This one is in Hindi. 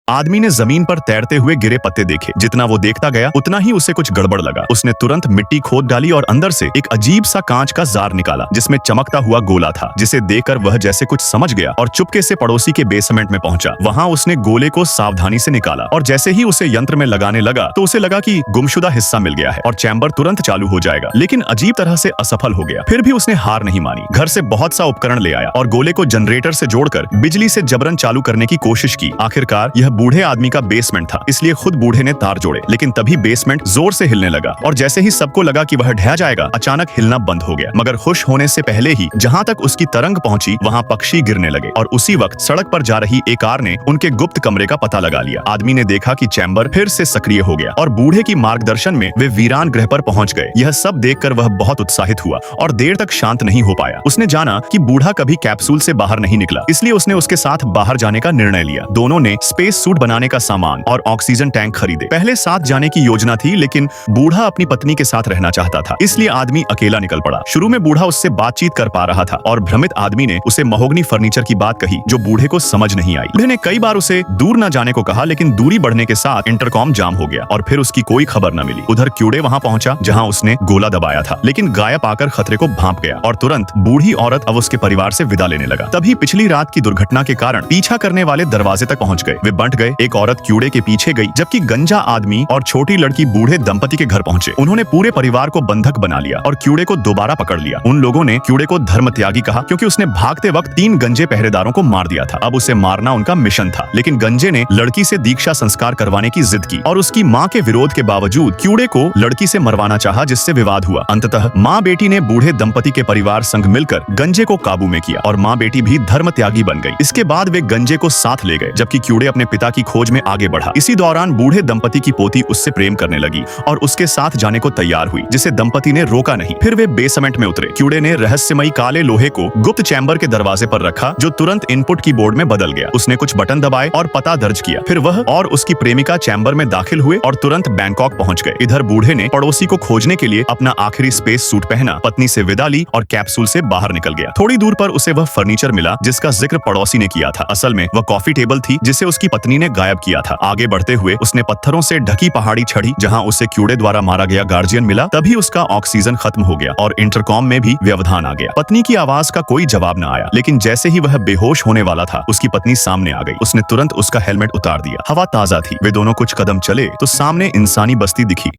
आदमी ने जमीन पर तैरते हुए गिरे पत्ते देखे। जितना वो देखता गया उतना ही उसे कुछ गड़बड़ लगा। उसने तुरंत मिट्टी खोद डाली और अंदर से एक अजीब सा कांच का जार निकाला जिसमें चमकता हुआ गोला था, जिसे देखकर वह जैसे कुछ समझ गया और चुपके से पड़ोसी के बेसमेंट में पहुंचा। वहां उसने गोले को सावधानी से निकाला और जैसे ही उसे यंत्र में लगाने लगा तो उसे लगा कि गुमशुदा हिस्सा मिल गया है और चैम्बर तुरंत चालू हो जाएगा, लेकिन अजीब तरह से असफल हो गया। फिर भी उसने हार नहीं मानी। घर से बहुत सा उपकरण ले आया और गोले को जनरेटर से जोड़कर बिजली से जबरन चालू करने की कोशिश की। आखिरकार यह बूढ़े आदमी का बेसमेंट था, इसलिए खुद बूढ़े ने तार जोड़े, लेकिन तभी बेसमेंट जोर से हिलने लगा और जैसे ही सबको लगा कि वह ढह जाएगा, अचानक हिलना बंद हो गया। मगर खुश होने से पहले ही जहां तक उसकी तरंग पहुंची वहां पक्षी गिरने लगे और उसी वक्त सड़क पर जा रही एक कार ने उनके गुप्त कमरे का पता लगा लिया। आदमी ने देखा कि चैम्बर फिर से सक्रिय हो गया और बूढ़े की मार्गदर्शन में वे वीरान ग्रह पर पहुंच गए। यह सब देखकर वह बहुत उत्साहित हुआ और देर तक शांत नहीं हो पाया। उसने जाना कि बूढ़ा कभी कैप्सूल से बाहर नहीं निकला, इसलिए उसने उसके साथ बाहर जाने का निर्णय लिया। दोनों ने स्पेस सूट बनाने का सामान और ऑक्सीजन टैंक खरीदे। पहले साथ जाने की योजना थी, लेकिन बूढ़ा अपनी पत्नी के साथ रहना चाहता था, इसलिए आदमी अकेला निकल पड़ा। शुरू में बूढ़ा उससे बातचीत कर पा रहा था और भ्रमित आदमी ने उसे महोगनी फर्नीचर की बात कही जो बूढ़े को समझ नहीं आई। बूढ़े ने कई बार उसे दूर न जाने को कहा, लेकिन दूरी बढ़ने के साथ इंटरकॉम जाम हो गया और फिर उसकी कोई खबर न मिली। उधर क्यूडे वहां पहुंचा जहां उसने गोला दबाया था, लेकिन गायब आकर खतरे को भांप गया और तुरंत बूढ़ी औरत अब उसके परिवार से विदा लेने लगा। तभी पिछली रात की दुर्घटना के कारण पीछा करने वाले दरवाजे तक पहुंच गए। वे बंट गए। एक औरत क्यूडे के पीछे गई, जबकि गंजा आदमी और छोटी लड़की बूढ़े दंपति के घर पहुंचे। उन्होंने पूरे परिवार को बंधक बना लिया और क्यूडे को दोबारा पकड़ लिया। उन लोगों ने क्यूडे को धर्म त्यागी कहा क्योंकि उसने भागते वक्त 3 गंजे पहरेदारों को मार दिया था। अब उसे मारना उनका मिशन था, लेकिन गंजे ने लड़की से दीक्षा संस्कार करवाने की जिद की और उसकी मां के विरोध के बावजूद क्यूडे को लड़की से मरवाना चाहा, जिससे विवाद हुआ। अंततः माँ बेटी ने बूढ़े दंपति के परिवार संग मिलकर गंजे को काबू में किया और माँ बेटी भी धर्म त्यागी बन गई। इसके बाद वे गंजे को साथ ले गए, जबकि क्यूडे अपने पिता की खोज में आगे बढ़ा। इसी दौरान बूढ़े दंपति की पोती उससे प्रेम करने लगी और उसके साथ जाने को तैयार हुई, जिसे दंपति ने रोका नहीं। फिर वे बेसमेंट में उतरे। क्यूडे ने रहस्यमयी काले लोहे को गुप्त चैम्बर के दरवाजे पर रखा, जो तुरंत इनपुट कीबोर्ड में बदल गया। उसने कुछ बटन दबाए और पता दर्ज किया। फिर वह और उसकी प्रेमिका चैम्बर में दाखिल हुए और तुरंत बैंकॉक पहुंच गए। इधर बूढ़े ने पड़ोसी को खोजने के लिए अपना आखिरी स्पेस सूट पहना, पत्नी से विदा ली और कैप्सूल से बाहर निकल गया। थोड़ी दूर पर उसे वह फर्नीचर मिला जिसका जिक्र पड़ोसी ने किया था। असल में वह कॉफी टेबल थी जिसे उसकी पत्नी ने गायब किया था। आगे बढ़ते हुए उसने पत्थरों से ढकी पहाड़ी चढ़ी जहां उसे क्यूडे द्वारा मारा गया गार्जियन मिला। तभी उसका ऑक्सीजन खत्म हो गया और इंटरकॉम में भी व्यवधान आ गया। पत्नी की आवाज का कोई जवाब न आया, लेकिन जैसे ही वह बेहोश होने वाला था उसकी पत्नी सामने आ गई। उसने तुरंत उसका हेलमेट उतार दिया। हवा ताजा थी। वे दोनों कुछ कदम चले तो सामने इंसानी बस्ती दिखी।